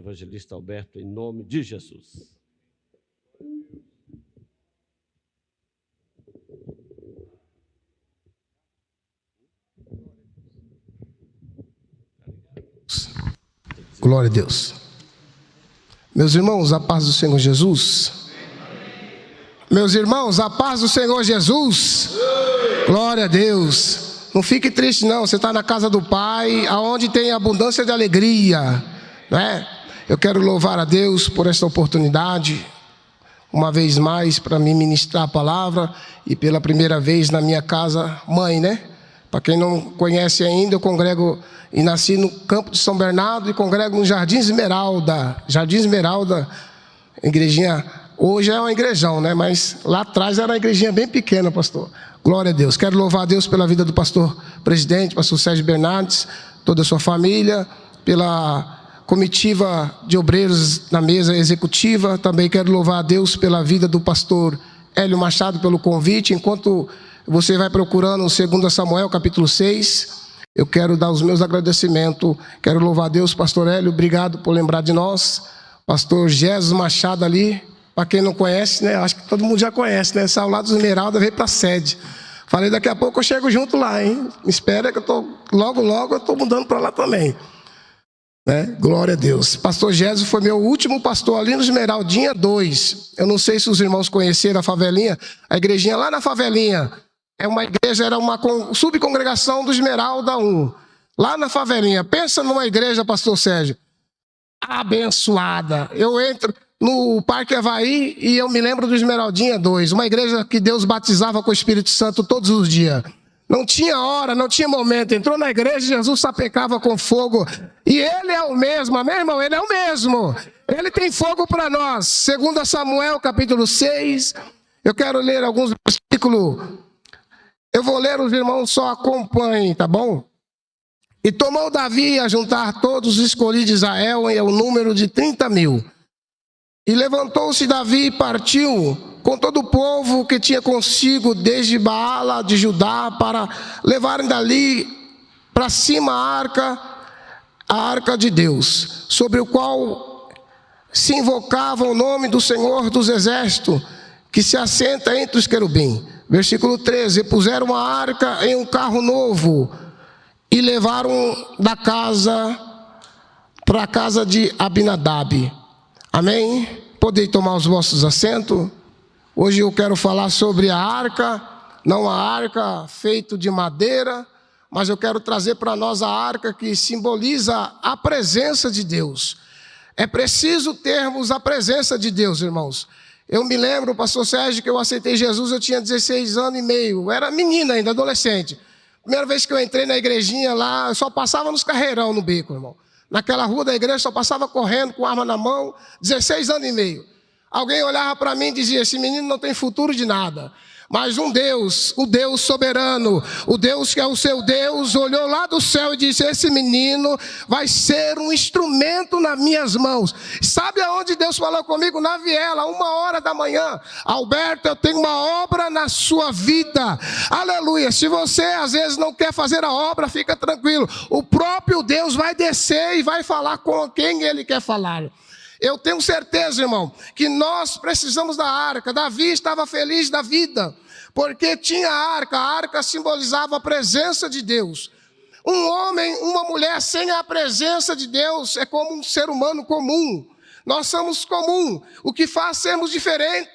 evangelista Alberto, em nome de Jesus. Glória a Deus. Meus irmãos, a paz do Senhor Jesus. Meus irmãos, a paz do Senhor Jesus. Glória a Deus. Não fique triste não, você está na casa do Pai, aonde tem abundância de alegria, né? Eu quero louvar a Deus por esta oportunidade, uma vez mais, para me ministrar a palavra, e pela primeira vez na minha casa mãe, né? Para quem não conhece ainda, eu congrego e nasci no campo de São Bernardo e congrego no Jardim Esmeralda. Jardim Esmeralda, igrejinha, hoje é uma igrejão, né? Mas lá atrás era uma igrejinha bem pequena, pastor. Glória a Deus. Quero louvar a Deus pela vida do pastor presidente, pastor Sérgio Bernardes, toda a sua família, pela comitiva de obreiros na mesa executiva. Também quero louvar a Deus pela vida do pastor Hélio Machado, pelo convite. Enquanto você vai procurando 2 Samuel, capítulo 6, eu quero dar os meus agradecimentos. Quero louvar a Deus, pastor Hélio, obrigado por lembrar de nós. Pastor Jesus Machado ali, para quem não conhece, né? Acho que todo mundo já conhece, né? Saiu lá do Esmeralda, veio para a sede. Falei, daqui a pouco eu chego junto lá, hein? Me espera que eu tô logo eu estou mudando para lá também, né? Glória a Deus. Pastor Jesus foi meu último pastor ali no Esmeraldinha 2. Eu não sei se os irmãos conheceram a favelinha, a igrejinha lá na favelinha. É uma igreja, era uma subcongregação do Esmeralda 1. Lá na favelinha. Pensa numa igreja, pastor Sérgio, abençoada. Eu entro no Parque Havaí e eu me lembro do Esmeraldinha 2, uma igreja que Deus batizava com o Espírito Santo todos os dias. Não tinha hora, não tinha momento. Entrou na igreja, Jesus sapecava com fogo. E Ele é o mesmo, amém, irmão? Ele é o mesmo. Ele tem fogo para nós. 2 Samuel, capítulo 6. Eu quero ler alguns versículos. Eu vou ler, os irmãos só acompanhem, tá bom? E tomou Davi a juntar todos os escolhidos de Israel em o número de 30.000. E levantou-se Davi e partiu com todo o povo que tinha consigo desde Baala de Judá, para levarem dali para cima a arca de Deus, sobre o qual se invocava o nome do Senhor dos Exércitos, que se assenta entre os querubins. Versículo 13: puseram a arca em um carro novo e levaram da casa para a casa de Abinadab. Amém? Podem tomar os vossos assentos. Hoje eu quero falar sobre a arca, não a arca feita de madeira, mas eu quero trazer para nós a arca que simboliza a presença de Deus. É preciso termos a presença de Deus, irmãos. Eu me lembro, pastor Sérgio, que eu aceitei Jesus, eu tinha 16 anos e meio, eu era menina ainda, adolescente. Primeira vez que eu entrei na igrejinha lá, eu só passava nos carreirão no beco, irmão. Naquela rua da igreja, só passava correndo com arma na mão, 16 anos e meio. Alguém olhava para mim e dizia, esse menino não tem futuro de nada. Mas um Deus, o Deus soberano, o Deus que é o seu Deus, olhou lá do céu e disse, esse menino vai ser um instrumento nas minhas mãos. Sabe aonde Deus falou comigo? Na viela, 1h da manhã. Alberto, eu tenho uma obra na sua vida. Aleluia. Se você às vezes não quer fazer a obra, fica tranquilo. O próprio Deus vai descer e vai falar com quem Ele quer falar. Eu tenho certeza, irmão, que nós precisamos da arca. Davi estava feliz da vida, porque tinha a arca simbolizava a presença de Deus. Um homem, uma mulher sem a presença de Deus é como um ser humano comum. Nós somos comum. O que faz sermos diferentes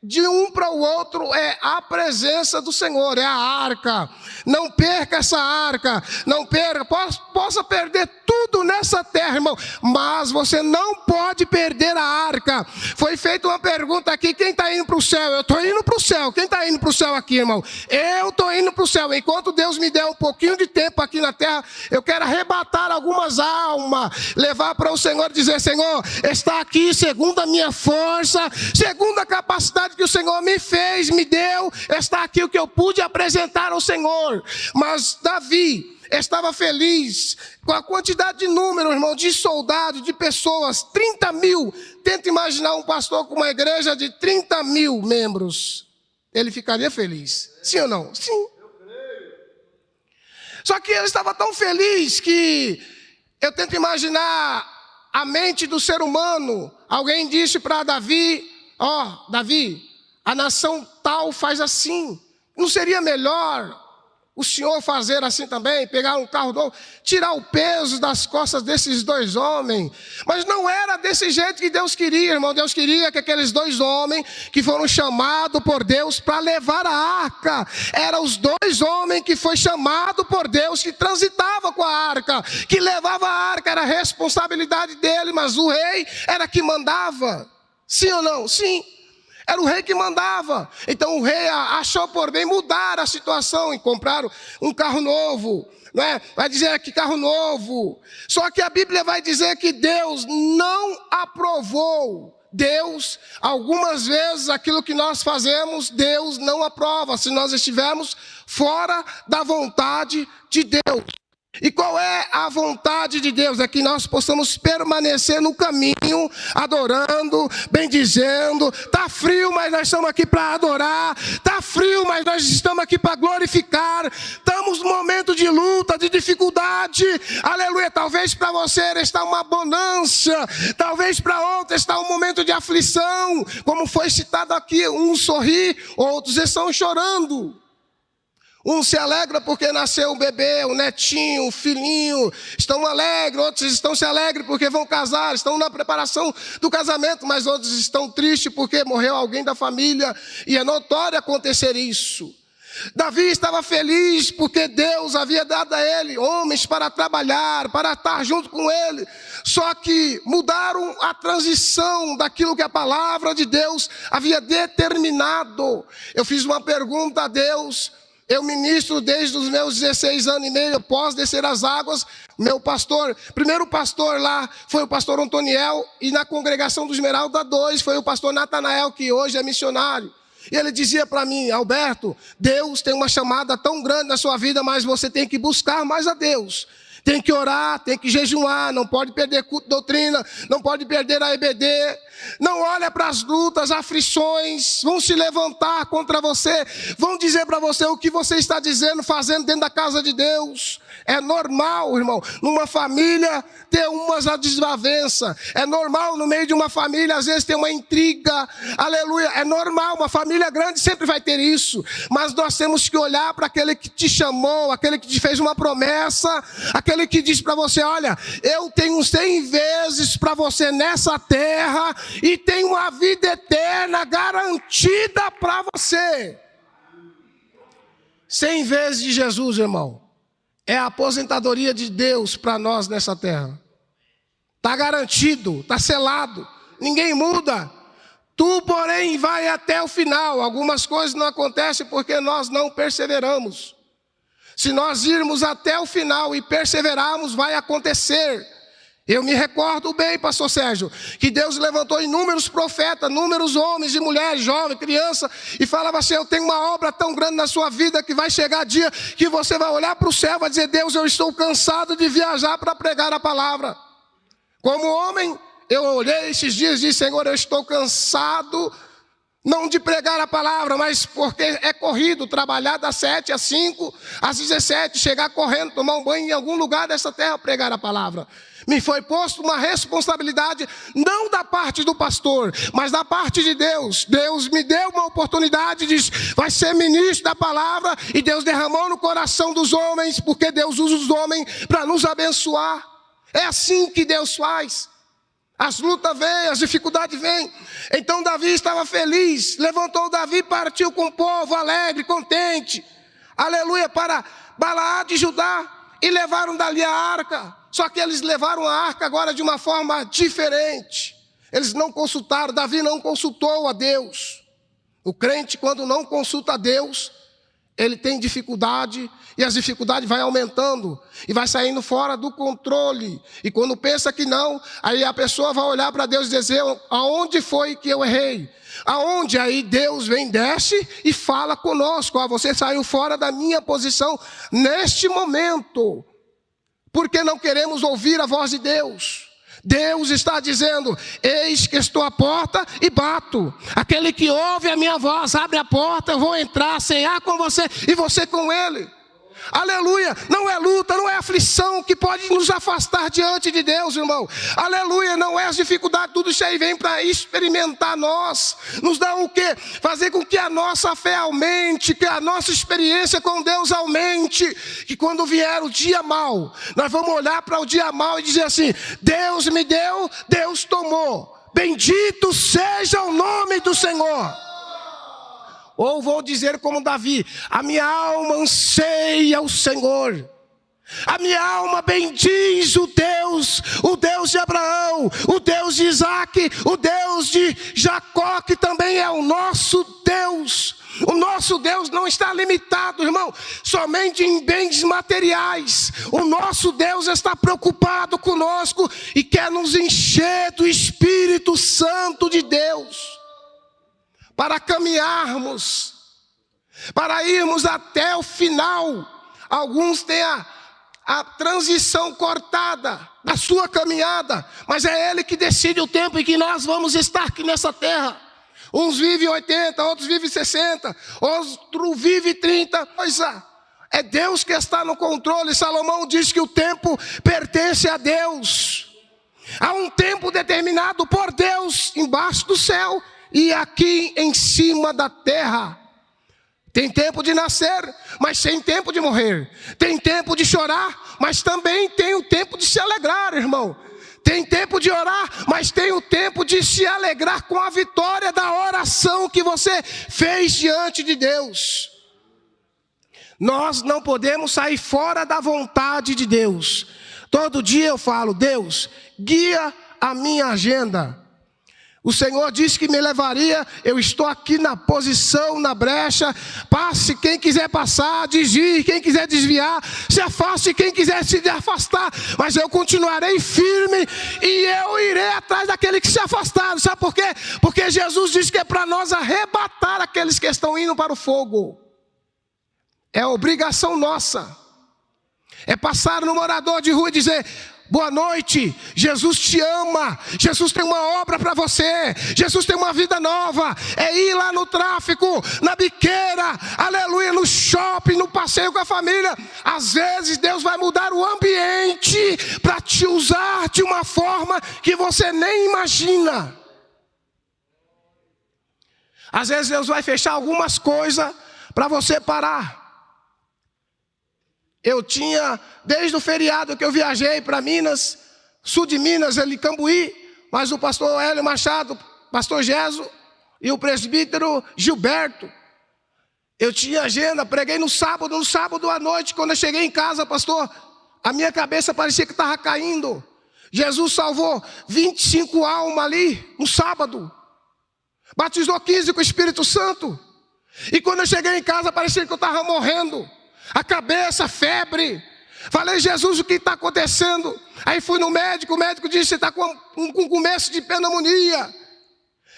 de um para o outro é a presença do Senhor, é a arca. Não perca essa arca, não perca, possa perder tudo nessa terra, irmão, mas você não pode perder a arca. Foi feita uma pergunta aqui, quem está indo para o céu? Eu estou indo para o céu. Quem está indo para o céu aqui, irmão? Eu estou indo para o céu. Enquanto Deus me der um pouquinho de tempo aqui na terra, eu quero arrebatar algumas almas, levar para o Senhor e dizer, Senhor, está aqui segundo a minha força, segundo a capacidade que o Senhor me fez, me deu, está aqui o que eu pude apresentar ao Senhor. Mas Davi estava feliz com a quantidade de número, irmão, de soldados, de pessoas, 30.000. Tenta imaginar um pastor com uma igreja de 30.000 membros. Ele ficaria feliz, sim ou não? Sim. Só que ele estava tão feliz que eu tento imaginar a mente do ser humano. Alguém disse para Davi, Davi, a nação tal faz assim. Não seria melhor o senhor fazer assim também, pegar um carro novo, tirar o peso das costas desses dois homens? Mas não era desse jeito que Deus queria, irmão. Deus queria que aqueles dois homens que foram chamados por Deus para levar a arca, eram os dois homens que foi chamado por Deus, que transitava com a arca, que levava a arca, era a responsabilidade dele, mas o rei era que mandava. Sim ou não? Sim. Era o rei que mandava. Então o rei achou por bem mudar a situação e compraram um carro novo. Não é? Vai dizer que carro novo. Só que a Bíblia vai dizer que Deus não aprovou. Deus, algumas vezes, aquilo que nós fazemos, Deus não aprova, se nós estivermos fora da vontade de Deus. E qual é a vontade de Deus? É que nós possamos permanecer no caminho, adorando, bendizendo. Está frio, mas nós estamos aqui para adorar. Está frio, mas nós estamos aqui para glorificar. Estamos num momento de luta, de dificuldade. Aleluia. Talvez para você está uma bonança. Talvez para outro está um momento de aflição. Como foi citado aqui, uns sorri, outros estão chorando. Um se alegra porque nasceu um bebê, um netinho, um filhinho, estão alegres. Outros estão se alegres porque vão casar, estão na preparação do casamento, mas outros estão tristes porque morreu alguém da família, e é notório acontecer isso. Davi estava feliz porque Deus havia dado a ele homens para trabalhar, para estar junto com ele. Só que mudaram a transição daquilo que a palavra de Deus havia determinado. Eu fiz uma pergunta a Deus. Eu ministro desde os meus 16 anos e meio, após descer as águas. Meu pastor, primeiro pastor lá foi o pastor Antoniel, e na congregação do Esmeralda 2 foi o pastor Natanael, que hoje é missionário. E ele dizia para mim: Alberto, Deus tem uma chamada tão grande na sua vida, mas você tem que buscar mais a Deus. Tem que orar, tem que jejuar, não pode perder culto de doutrina, não pode perder a EBD. Não olha para as lutas, aflições, vão se levantar contra você, vão dizer para você o que você está dizendo, fazendo dentro da casa de Deus. É normal, irmão, numa família ter umas desavenças. É normal no meio de uma família, às vezes, ter uma intriga. Aleluia, é normal, uma família grande sempre vai ter isso. Mas nós temos que olhar para aquele que te chamou, aquele que te fez uma promessa, aquele que diz para você: olha, eu tenho 100 vezes para você nessa terra, e tenho uma vida eterna garantida para você. 100 vezes de Jesus, irmão, é a aposentadoria de Deus para nós nessa terra. Está garantido, está selado, ninguém muda. Tu, porém, vai até o final. Algumas coisas não acontecem porque nós não perseveramos. Se nós irmos até o final e perseverarmos, vai acontecer. Eu me recordo bem, pastor Sérgio, que Deus levantou inúmeros profetas, inúmeros homens e mulheres, jovens, crianças, e falava assim: eu tenho uma obra tão grande na sua vida que vai chegar dia que você vai olhar para o céu e vai dizer: Deus, eu estou cansado de viajar para pregar a palavra. Como homem, eu olhei esses dias e disse: Senhor, eu estou cansado, não de pregar a palavra, mas porque é corrido, trabalhar das 7 às 5, às 17, chegar correndo, tomar um banho em algum lugar dessa terra, pregar a palavra. Me foi posto uma responsabilidade, não da parte do pastor, mas da parte de Deus. Deus me deu uma oportunidade, diz: vai ser ministro da palavra, e Deus derramou no coração dos homens, porque Deus usa os homens para nos abençoar. É assim que Deus faz. As lutas vêm, as dificuldades vêm. Então Davi estava feliz, levantou Davi, partiu com o povo alegre, contente, aleluia, para Balaá de Judá, e levaram dali a arca. Só que eles levaram a arca agora de uma forma diferente. Eles não consultaram, Davi não consultou a Deus. O crente, quando não consulta a Deus, ele tem dificuldade, e as dificuldades vão aumentando, e vai saindo fora do controle. E quando pensa que não, aí a pessoa vai olhar para Deus e dizer: aonde foi que eu errei? Aonde? Aí Deus vem, desce e fala conosco: você saiu fora da minha posição neste momento. Porque não queremos ouvir a voz de Deus. Deus está dizendo: eis que estou à porta e bato. Aquele que ouve a minha voz, abre a porta, eu vou entrar, cear com você e você com ele. Aleluia, não é luta, não é aflição que pode nos afastar diante de Deus, irmão. Aleluia, não é as dificuldades, tudo isso aí vem para experimentar nós. Nos dá o quê? Fazer com que a nossa fé aumente, que a nossa experiência com Deus aumente. Que quando vier o dia mau, nós vamos olhar para o dia mau e dizer assim: Deus me deu, Deus tomou. Bendito seja o nome do Senhor. Ou vou dizer como Davi: a minha alma anseia o Senhor. A minha alma bendiz o Deus de Abraão, o Deus de Isaac, o Deus de Jacó, que também é o nosso Deus. O nosso Deus não está limitado, irmão, somente em bens materiais. O nosso Deus está preocupado conosco e quer nos encher do Espírito Santo de Deus, para caminharmos, para irmos até o final. Alguns têm a transição cortada da sua caminhada, mas é Ele que decide o tempo em que nós vamos estar aqui nessa terra. Uns vivem 80, outros vivem 60, outros vivem 30. É Deus que está no controle. Salomão diz que o tempo pertence a Deus. Há um tempo determinado por Deus embaixo do céu e aqui em cima da terra. Tem tempo de nascer, mas tem tempo de morrer. Tem tempo de chorar, mas também tem o tempo de se alegrar, irmão. Tem tempo de orar, mas tem o tempo de se alegrar com a vitória da oração que você fez diante de Deus. Nós não podemos sair fora da vontade de Deus. Todo dia eu falo: Deus, guia a minha agenda. O Senhor disse que me levaria, eu estou aqui na posição, na brecha. Passe quem quiser passar, desvie quem quiser desviar, se afaste quem quiser se afastar, mas eu continuarei firme e eu irei atrás daqueles que se afastaram. Sabe por quê? Porque Jesus disse que é para nós arrebatar aqueles que estão indo para o fogo. É obrigação nossa. É passar no morador de rua e dizer: boa noite, Jesus te ama, Jesus tem uma obra para você, Jesus tem uma vida nova. É ir lá no tráfico, na biqueira, aleluia, no shopping, no passeio com a família. Às vezes Deus vai mudar o ambiente para te usar de uma forma que você nem imagina. Às vezes Deus vai fechar algumas coisas para você parar. Eu tinha, desde o feriado que eu viajei para Minas, sul de Minas, ali Cambuí, mas o pastor Hélio Machado, pastor Geso e o presbítero Gilberto, eu tinha agenda, preguei no sábado à noite. Quando eu cheguei em casa, pastor, a minha cabeça parecia que estava caindo. Jesus salvou 25 almas ali, no sábado, batizou 15 com o Espírito Santo, e quando eu cheguei em casa, parecia que eu estava morrendo. A cabeça, febre. Falei: Jesus, o que está acontecendo? Aí fui no médico, o médico disse: você está com começo de pneumonia,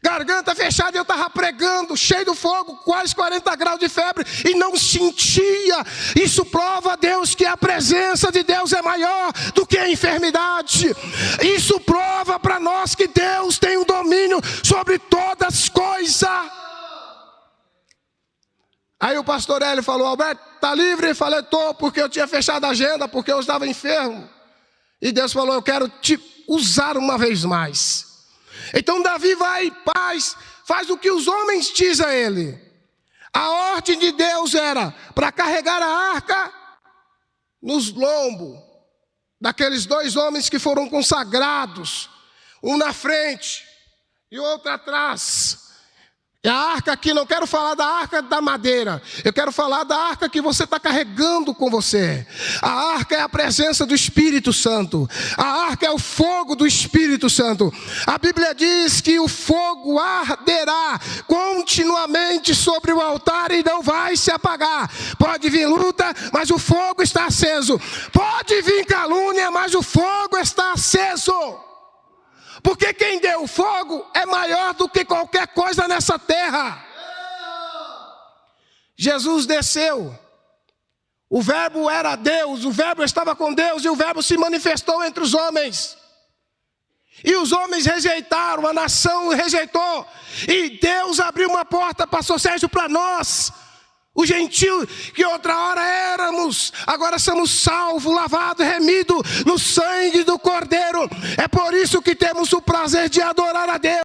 garganta fechada. Eu estava pregando, cheio do fogo, quase 40 graus de febre, e não sentia. Isso prova a Deus que a presença de Deus é maior do que a enfermidade. Isso prova para nós que Deus tem um domínio sobre todas as coisas. Aí o pastor Hélio falou: Alberto, está livre? Eu falei: estou, porque eu tinha fechado a agenda, porque eu estava enfermo. E Deus falou: eu quero te usar uma vez mais. Então Davi vai em paz, faz o que os homens dizem a ele. A ordem de Deus era para carregar a arca nos lombos daqueles dois homens que foram consagrados, um na frente e outro atrás. E a arca aqui, não quero falar da arca da madeira, eu quero falar da arca que você está carregando com você. A arca é a presença do Espírito Santo. A arca é o fogo do Espírito Santo. A Bíblia diz que o fogo arderá continuamente sobre o altar e não vai se apagar. Pode vir luta, mas o fogo está aceso. Pode vir calúnia, mas o fogo está aceso. Porque quem deu o fogo é maior do que qualquer coisa nessa terra. Jesus desceu. O verbo era Deus, o verbo estava com Deus e o verbo se manifestou entre os homens. E os homens rejeitaram, a nação rejeitou. E Deus abriu uma porta, pastor Sérgio, para nós, O gentil que outra hora éramos, agora somos salvos, lavados, remidos no sangue do Cordeiro. É por isso que temos o prazer de adorar a Deus.